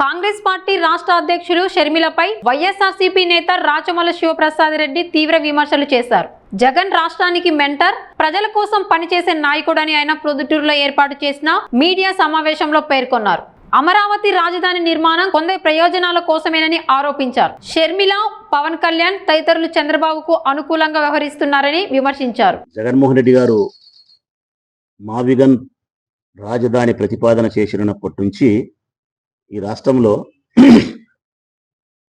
Congress party రాష్ట్ర అధ్యక్షులు షర్మిలపై వైఎస్ఆర్సీపీ నేత రాచమల్లు శివప్రసాద్ రెడ్డి తీవ్ర విమర్శలు చేశారు. జగన్ రాష్ట్రానికి మెంటర్, ప్రజల కోసం పనిచేసే నాయకుడని ఆయన ప్రొద్దుటూరులో ఏర్పాటు చేసిన మీడియా సమావేశంలో పేర్కొన్నారు. అమరావతి రాజధాని నిర్మాణం కొందరి ప్రయోజనాల కోసమేనని ఆరోపించారు. షర్మిల, పవన్ కళ్యాణ్ తదితరులు చంద్రబాబుకు అనుకూలంగా వ్యవహరిస్తున్నారని విమర్శించారు. జగన్మోహన్ రెడ్డి గారు మావిగన్ రాజధాని ప్రతిపాదన చేసినప్పటి నుంచి ఈ రాష్ట్రంలో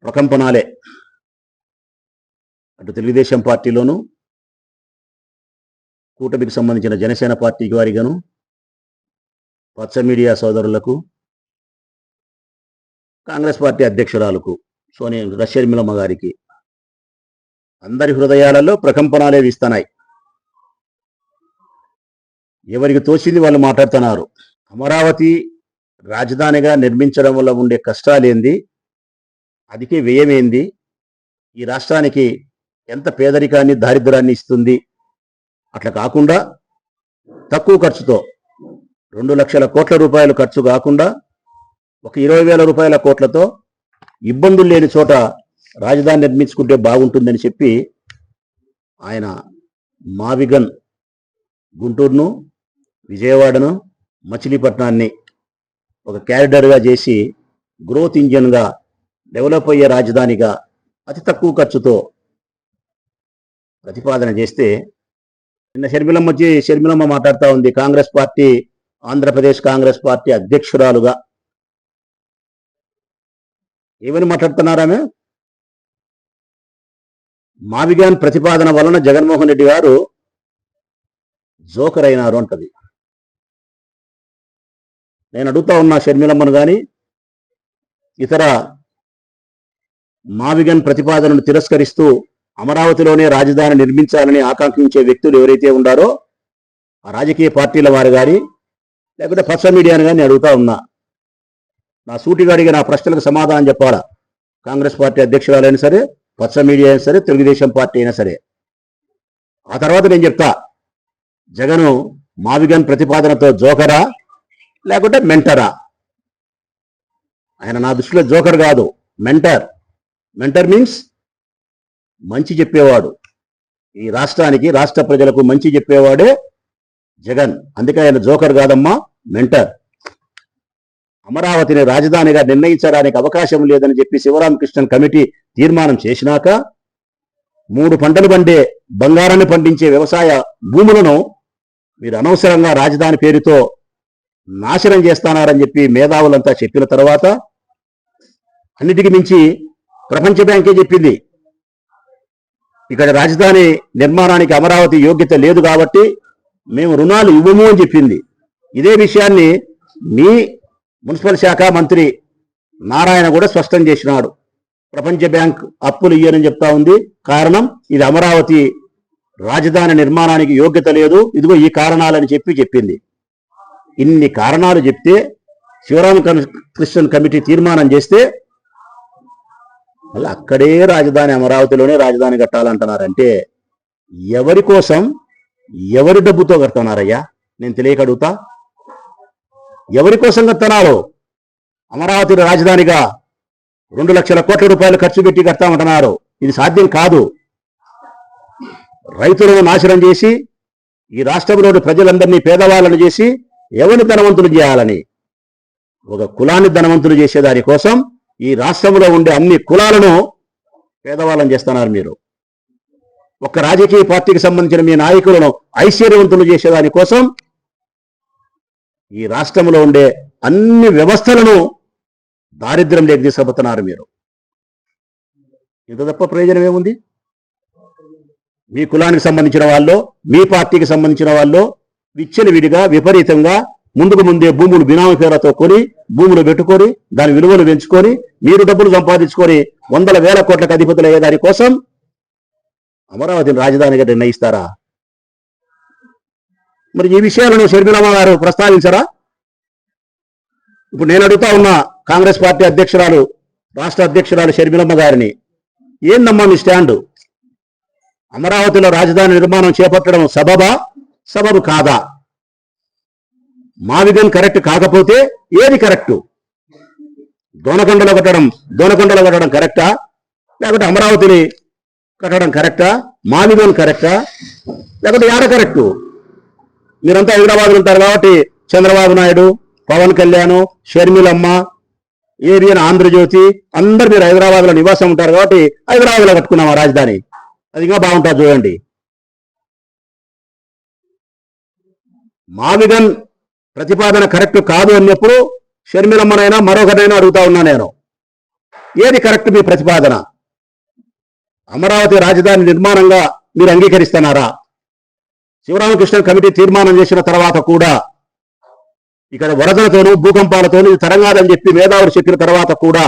ప్రకంపనాలే. అటు తెలుగుదేశం పార్టీలోను, కూటమికి సంబంధించిన జనసేన పార్టీకి వారిగాను, పచ్చ మీడియా సోదరులకు, కాంగ్రెస్ పార్టీ అధ్యక్షురాలకు షర్మిలమ్మ గారికి అందరి హృదయాలలో ప్రకంపనాలే వీస్తున్నాయి. ఎవరికి తోచింది వాళ్ళు మాట్లాడుతున్నారు. అమరావతి రాజధానిగా నిర్మించడం వల్ల ఉండే కష్టాలేంది, అదికే వ్యయమేంది, ఈ రాష్ట్రానికి ఎంత పేదరికాన్ని దారిద్ర్యాన్ని ఇస్తుంది, అట్లా కాకుండా తక్కువ ఖర్చుతో 2 లక్షల కోట్ల రూపాయలు ఖర్చు కాకుండా ఒక 20,000 రూపాయల కోట్లతో ఇబ్బందులు లేని చోట రాజధాని నిర్మించుకుంటే బాగుంటుందని చెప్పి ఆయన మావిగన్ గుంటూరును, విజయవాడను, మచిలీపట్నాన్ని ఒక క్యారిడర్గా చేసి గ్రోత్ ఇంజన్గా డెవలప్ అయ్యే రాజధానిగా అతి తక్కువ ఖర్చుతో ప్రతిపాదన చేస్తే నిన్న షర్మిలమ్మ మాట్లాడుతూ ఉంది. కాంగ్రెస్ పార్టీ, ఆంధ్రప్రదేశ్ కాంగ్రెస్ పార్టీ అధ్యక్షురాలుగా ఏమని మాట్లాడుతున్నారామె? మావిగాన్ ప్రతిపాదన వలన జగన్మోహన్ రెడ్డి గారు జోకర్ అయినారు అంటది. నేను అడుగుతా ఉన్నా షర్మిలమ్మను కానీ ఇతర మావిగన్ ప్రతిపాదనను తిరస్కరిస్తూ అమరావతిలోనే రాజధాని నిర్మించాలని ఆకాంక్షించే వ్యక్తులు ఎవరైతే ఉండారో ఆ రాజకీయ పార్టీల వారు కానీ లేకపోతే పచ్చ మీడియాను కానీ అడుగుతా ఉన్నా. నా సూటిగాడిగా నా ప్రశ్నలకు సమాధానం చెప్పాలా. కాంగ్రెస్ పార్టీ అధ్యక్షురాలైనా సరే, పచ్చ మీడియా అయినా సరే, తెలుగుదేశం పార్టీ అయినా సరే. ఆ తర్వాత నేను చెప్తా, జగను మావిగన్ ప్రతిపాదనతో జోకరా లేకుంటే మెంటరా? ఆయన నా దృష్టిలో జోకర్ కాదు, మెంటర్. మెంటర్ మీన్స్ మంచి చెప్పేవాడు. ఈ రాష్ట్రానికి, రాష్ట్ర ప్రజలకు మంచి చెప్పేవాడే జగన్. అందుకే ఆయన జోకర్ కాదమ్మా, మెంటర్. అమరావతిని రాజధానిగా నిర్ణయించడానికి అవకాశం లేదని చెప్పి శివరామకృష్ణన్ కమిటీ తీర్మానం చేసినాక 3 పంటలు పండే బంగారాన్ని పండించే వ్యవసాయ భూములను మీరు అనవసరంగా రాజధాని పేరుతో నాశనం చేస్తానారని చెప్పి మేధావులంతా చెప్పిన తర్వాత అన్నిటికీ మించి ప్రపంచ బ్యాంకే చెప్పింది, ఇక్కడ రాజధాని నిర్మాణానికి అమరావతి యోగ్యత లేదు కాబట్టి మేము రుణాలు ఇవ్వము అని చెప్పింది. ఇదే విషయాన్ని మీ మున్సిపల్ శాఖ మంత్రి నారాయణ కూడా స్పష్టం చేసినాడు. ప్రపంచ బ్యాంక్ అప్పులు ఇయ్యనని చెప్తా ఉంది. కారణం ఇది అమరావతి రాజధాని నిర్మాణానికి యోగ్యత లేదు, ఇదిగో ఈ కారణాలని చెప్పింది. ఇన్ని కారణాలు చెప్తే శివరామకృష్ణన్ కమిటీ తీర్మానం చేస్తే మళ్ళీ అక్కడే రాజధాని, అమరావతిలోనే రాజధాని కట్టాలంటున్నారంటే ఎవరి కోసం, ఎవరి డబ్బుతో కడుతున్నారయ్యా? నేను తెలియక అడుగుతా. ఎవరి కోసం కడుతున్నారు? అమరావతి రాజధానిగా 2 లక్షల కోట్ల రూపాయలు ఖర్చు పెట్టి కడతామంటున్నారు. ఇది సాధ్యం కాదు. రైతులను నాశనం చేసి ఈ రాష్ట్రంలోని ప్రజలందరినీ పేదవాళ్ళను చేసి ఎవరిని ధనవంతులు చేయాలని, ఒక కులాన్ని ధనవంతులు చేసేదాని కోసం ఈ రాష్ట్రంలో ఉండే అన్ని కులాలను పేదవాళ్ళని చేస్తున్నారు మీరు. ఒక రాజకీయ పార్టీకి సంబంధించిన మీ నాయకులను ఐశ్వర్యవంతులు చేసేదాని కోసం ఈ రాష్ట్రంలో ఉండే అన్ని వ్యవస్థలను దారిద్ర్యంలోకి తీసుకుపోతున్నారు మీరు. ఇంత తప్ప ప్రయోజనం ఏముంది? మీ కులానికి సంబంధించిన వాళ్ళు, మీ పార్టీకి సంబంధించిన వాళ్ళు విచ్చలవిడిగా విపరీతంగా ముందుకు ముందే భూములు బినామీ పేర్లతో కొని, భూములు పెట్టుకొని, దాని విలువలు పెంచుకొని, మీరు డబ్బులు సంపాదించుకొని 100,000 కోట్లకు అధిపతులు అయ్యే దాని కోసం అమరావతిని రాజధానిగా నిర్ణయిస్తారా? మరి ఈ విషయాలను షర్మిలమ్మ గారు ప్రస్తావించరా? ఇప్పుడు నేను అడుగుతా ఉన్నా కాంగ్రెస్ పార్టీ అధ్యక్షురాలు, రాష్ట్ర అధ్యక్షురాలు షర్మిలమ్మ గారిని, ఏందమ్మా మీ స్టాండు? అమరావతిలో రాజధాని నిర్మాణం చేపట్టడం సబబు కాదా? మావిగన్ కరెక్ట్ కాకపోతే ఏది కరెక్టు? దోనకొండలో కట్టడం కరెక్టా, లేకపోతే అమరావతిని కట్టడం కరెక్టా, మామిగోన్ కరెక్టా, లేకపోతే యాడ కరెక్టు? మీరంతా హైదరాబాద్లో ఉంటారు కాబట్టి చంద్రబాబు నాయుడు, పవన్ కళ్యాణ్, షర్మిలమ్మ, ఏబిఎన్ ఆంధ్రజ్యోతి అందరు మీరు హైదరాబాద్లో నివాసం ఉంటారు కాబట్టి హైదరాబాద్లో కట్టుకున్నాం రాజధాని. అది ఇంకా బాగుంటుంది చూడండి. మామిగన్ ప్రతిపాదన కరెక్ట్ కాదు అన్నప్పుడు షర్మిలమ్మనైనా మరొకరైనా అడుగుతా ఉన్నా నేను, ఏది కరెక్ట్ మీ ప్రతిపాదన? అమరావతి రాజధాని నిర్మాణంగా మీరు అంగీకరిస్తున్నారా? శివరామకృష్ణ కమిటీ తీర్మానం చేసిన తర్వాత కూడా ఇక్కడ వరదలతోనూ భూకంపాలతోనూ ఇది తరంగాలని చెప్పి మేధావులు చెప్పిన తర్వాత కూడా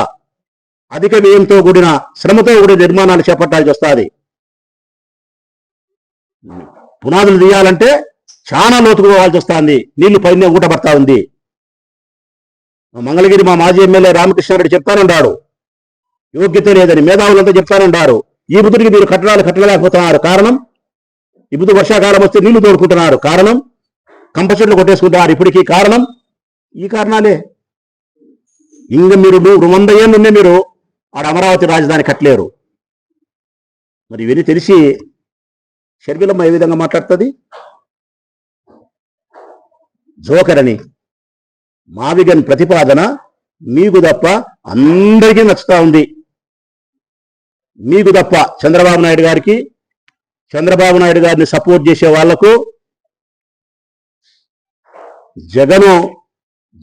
అధిక వ్యయంతో కూడిన శ్రమతో కూడిన నిర్మాణాలు చేపట్టాల్సి వస్తుంది. పునాదులు తీయాలంటే చాలా లోతుకు పోవాల్సి వస్తుంది. నీళ్లు పైన ఊటపడతా ఉంది. మంగళగిరి మా మాజీ ఎమ్మెల్యే రామకృష్ణారెడ్డి చెప్తానంటాడు, యోగ్యత లేదని మేధావులంతా చెప్తానంటారు. ఈ బుద్ధుడికి మీరు కట్టడాలు కట్టలేకపోతున్నారు. కారణం ఈ బుద్ధు వర్షాకాలం వస్తే నీళ్లు తోడుకుంటున్నారు. కారణం కంప చెట్లు కొట్టేసుకుంటున్నారు. ఇప్పటికీ కారణం ఈ కారణాలే. ఇంక మీరు 100 ఏళ్ళు ఉండే మీరు ఆడ అమరావతి రాజధాని కట్టలేరు. మరి ఇవన్నీ తెలిసి షర్మిలమ్మ ఏ విధంగా మాట్లాడుతుంది? జోకర్ అని మావిగన్ ప్రతిపాదన మీకు తప్ప అందరికీ నచ్చుతా ఉంది. మీకు తప్ప చంద్రబాబు నాయుడు గారికి, చంద్రబాబు నాయుడు గారిని సపోర్ట్ చేసే వాళ్లకు జగను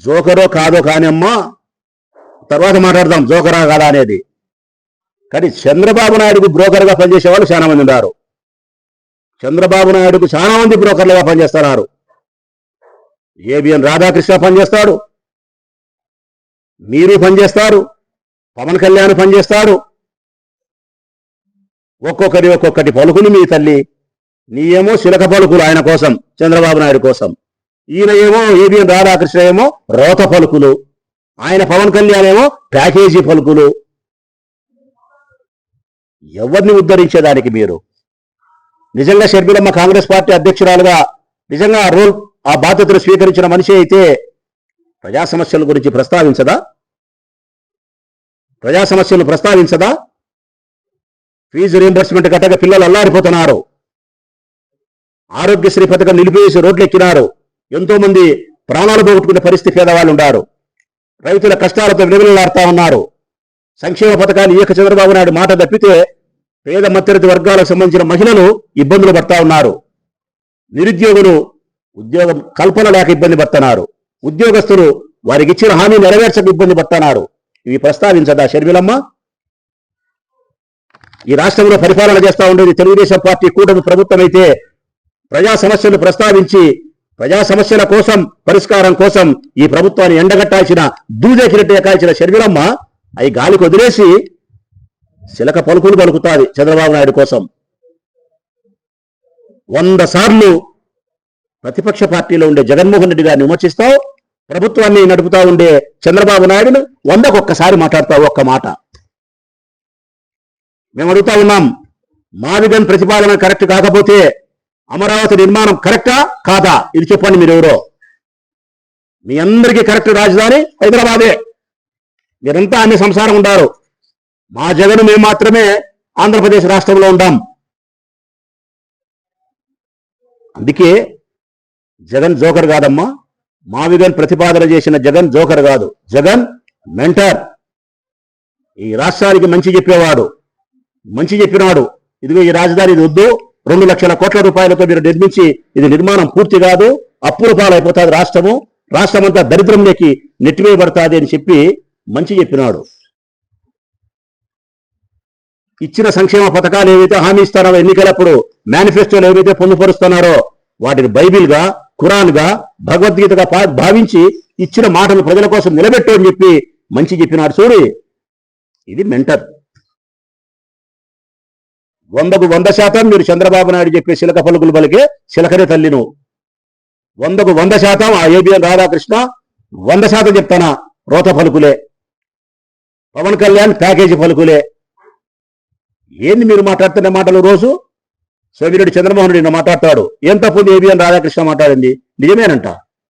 జోకరో కాదో కానీ అమ్మా తర్వాత మాట్లాడదాం జోకరా కాదా అనేది. కానీ చంద్రబాబు నాయుడుకు బ్రోకర్గా పనిచేసే వాళ్ళు చాలా మంది ఉన్నారు. చంద్రబాబు నాయుడుకు చాలా మంది బ్రోకర్లుగా పనిచేస్తున్నారు. ఏబిఎన్ రాధాకృష్ణ పనిచేస్తాడు, మీరు పనిచేస్తారు, పవన్ కళ్యాణ్ పనిచేస్తాడు. ఒక్కొక్కటి పలుకులు మీ తల్లి. నీ ఏమో శిలక పలుకులు ఆయన కోసం, చంద్రబాబు నాయుడు కోసం. ఈయన ఏమో ఏబిఎన్ రాధాకృష్ణ ఏమో రోత పలుకులు, ఆయన పవన్ కళ్యాణ్ ఏమో ప్యాకేజీ పలుకులు. ఎవరిని ఉద్ధరించేదానికి మీరు? నిజంగా షర్మిలమ్మ కాంగ్రెస్ పార్టీ అధ్యక్షురాలుగా నిజంగా ఆ బాధ్యతలు స్వీకరించిన మనిషి అయితే ప్రజా సమస్యల గురించి ప్రస్తావించదా? ప్రజా సమస్యలను ప్రస్తావించదా? ఫీజు రీంబర్స్మెంట్ కట్టగా పిల్లలు అల్లాడిపోతున్నారు. ఆరోగ్యశ్రీ పథకం నిలిపేసి రోడ్లెక్కినారు. ఎంతో మంది ప్రాణాలు పోగొట్టుకునే పరిస్థితి పేదవాళ్ళు ఉన్నారు. రైతుల కష్టాలతో విలువలాడుతా ఉన్నారు. సంక్షేమ పథకాలు ఏక చంద్రబాబు నాయుడు మాట తప్పితే పేద మధ్యతరగతి వర్గాలకు సంబంధించిన మహిళలు ఇబ్బందులు పడతా ఉన్నారు. నిరుద్యోగులు ఉద్యోగం కల్పన లేక ఇబ్బంది పడుతున్నారు. ఉద్యోగస్తులు వారికి ఇచ్చిన హామీ నెరవేర్చక ఇబ్బంది పడుతున్నారు. ఇవి ప్రస్తావించదా షర్మిలమ్మ? ఈ రాష్ట్రంలో పరిపాలన చేస్తా ఉండేది తెలుగుదేశం పార్టీ కూటమి ప్రభుత్వం అయితే ప్రజా సమస్యలు ప్రస్తావించి ప్రజా సమస్యల కోసం పరిష్కారం కోసం ఈ ప్రభుత్వాన్ని ఎండగట్టాల్సిన దూజేకిరెడ్డి ఎక్కాల్సిన షర్మిలమ్మ అవి గాలికి వదిలేసి శిలక పలుకులు పలుకుతాది చంద్రబాబు నాయుడు కోసం. 100 సార్లు ప్రతిపక్ష పార్టీలో ఉండే జగన్మోహన్ రెడ్డి గారిని విమర్శిస్తావు, ప్రభుత్వాన్ని నడుపుతా ఉండే చంద్రబాబు నాయుడును 100కు ఒక్కసారి మాట్లాడతావు. ఒక్క మాట మేము అడుగుతా ఉన్నాం. మావిగన్ ప్రతిపాదన కరెక్ట్ కాకపోతే అమరావతి నిర్మాణం కరెక్టా కాదా? ఇది చెప్పండి. మీరు ఎవరో? మీ అందరికీ కరెక్ట్ రాజధాని హైదరాబాదే. మీరంతా అన్ని సంసారం ఉండారు. మా జగన్ మేము మాత్రమే ఆంధ్రప్రదేశ్ రాష్ట్రంలో ఉండాం. అందుకే జగన్ జోకర్ కాదమ్మా. మావిగన్ ప్రతిపాదన చేసిన జగన్ జోకర్ కాదు. జగన్ మెంటర్. ఈ రాష్ట్రానికి మంచి చెప్పేవాడు, మంచి చెప్పినాడు. ఇదిగో ఈ రాజధాని ఇది వద్దు, 2 లక్షల కోట్ల రూపాయలతో మీరు నిర్మించి ఇది నిర్మాణం పూర్తి కాదు, అప్పుల పాలైపోతుంది రాష్ట్రము, రాష్ట్రమంతా దరిద్రంలోకి నెట్టివేయబడుతుంది అని చెప్పి మంచి చెప్పినాడు. ఇచ్చిన సంక్షేమ పథకాలు ఏవైతే హామీ ఇస్తారో ఎన్నికలప్పుడు మేనిఫెస్టోలు ఏవైతే పొందుపరుస్తున్నారో వాటిని బైబిల్గా, ఖురాన్గా, భగవద్గీతగా భావించి ఇచ్చిన మాటలు ప్రజల కోసం నిలబెట్టు అని చెప్పి మంచి చెప్పినాడు. చూడు, ఇది మెంటర్. 100కు 100% మీరు చంద్రబాబు నాయుడు చెప్పే శిలక పలుకులు పలికే శిలకనే తల్లి నువ్వు. 100కు 100% ఆ ఏబిఎన్ రాధాకృష్ణ 100% చెప్తానా రోత పలుకులే. పవన్ కళ్యాణ్ ప్యాకేజీ పలుకులే. ఏంది మీరు మాట్లాడుతున్న మాటలు? రోజు సోమిరెడ్డి చంద్రమోహన్ రెడ్డి మాట్లాడతాడు. ఏం తప్పు ఏబిఎన్ రాధాకృష్ణ మాట్లాడింది? నిజమేనంట.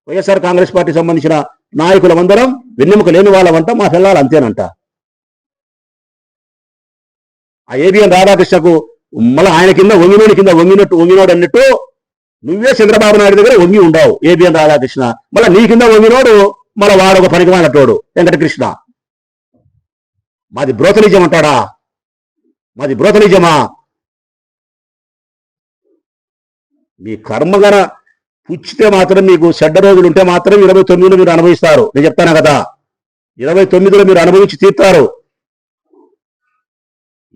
వైఎస్ఆర్ కాంగ్రెస్ పార్టీ సంబంధించిన నాయకులమందరం వెన్నెముక లేని వాళ్ళమంట, మా పిల్లలు అంతేనంట. ఆ ఏబిఎన్ రాధాకృష్ణకు మళ్ళీ ఆయన కింద వంగినోడు అన్నట్టు నువ్వే చంద్రబాబు నాయుడు దగ్గర వంగి ఉండవు ఏబిఎన్ రాధాకృష్ణ. మళ్ళీ నీ కింద వంగినోడు మళ్ళీ వాడు ఒక పనికి మానటోడు వెంకటకృష్ణ. మాది బ్రోతలిజం అంటాడా? మాది బ్రోతలిజమా? మీ కర్మగన పుచ్చితే మాత్రం మీకు చెడ్డ రోజులు ఉంటే మాత్రం 29లో మీరు అనుభవిస్తారు. నేను చెప్తాను కదా, 29లో మీరు అనుభవించి తీరుతారు.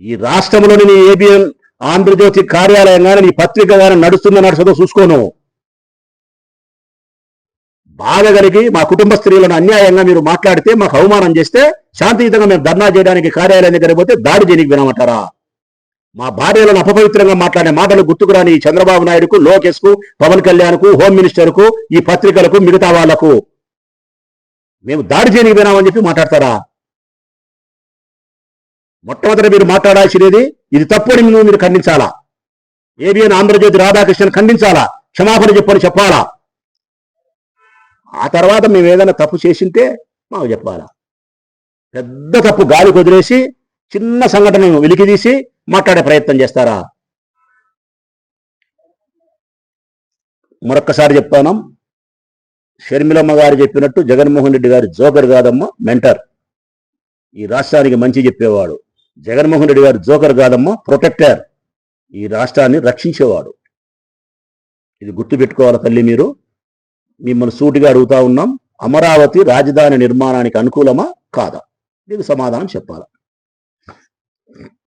ఈ రాష్ట్రంలోని నీ ఏబిఎన్ ఆంధ్రజ్యోతి కార్యాలయం కానీ నీ పత్రిక కానీ నడుస్తుందో చూసుకోను. బాధ కలిగి మా కుటుంబ స్త్రీలను అన్యాయంగా మీరు మాట్లాడితే, మాకు అవమానం చేస్తే, శాంతియుతంగా మేము ధర్నా చేయడానికి కార్యాలయం దగ్గర పోతే దాడి చేయడానికి వినమంటారా? మా భార్యలను అపవిత్రంగా మాట్లాడే మాటలు గుర్తుకురాని చంద్రబాబు నాయుడుకు, లోకేష్ కు, పవన్ కళ్యాణ్ కు, హోమ్ మినిస్టర్ కు, ఈ పత్రికలకు, మిగతా వాళ్లకు మేము దాడి చేయడానికి వినామని చెప్పి మాట్లాడతారా? మొట్టమొదటి మీరు మాట్లాడాల్సినది ఇది తప్పని మీరు ఖండించాలా. ఏబిఎన్ ఆంధ్రజ్యోతి రాధాకృష్ణన్ ఖండించాలా, క్షమాపణ చెప్పాలా. ఆ తర్వాత మేము ఏదైనా తప్పు చేసింటే మాకు చెప్పాలా. పెద్ద తప్పు గాలి వదిలేసి చిన్న సంఘటనను వెలికితీసి మాట్లాడే ప్రయత్నం చేస్తారా? మరొక్కసారి చెప్తాను, షర్మిలమ్మ గారు చెప్పినట్టు జగన్మోహన్ రెడ్డి గారి జోకర్ కాదమ్మా, మెంటర్. ఈ రాష్ట్రానికి మంచి చెప్పేవాడు. జగన్మోహన్ రెడ్డి గారు జోకర్ కాదమ్మా, ప్రొటెక్టర్. ఈ రాష్ట్రాన్ని రక్షించేవాడు. ఇది గుర్తుపెట్టుకోవాలి తల్లి. మీరు మిమ్మల్ని సూటిగా అడుగుతా ఉన్నాం, అమరావతి రాజధాని నిర్మాణానికి అనుకూలమా కాదా? దీనికి సమాధానం చెప్పాలి.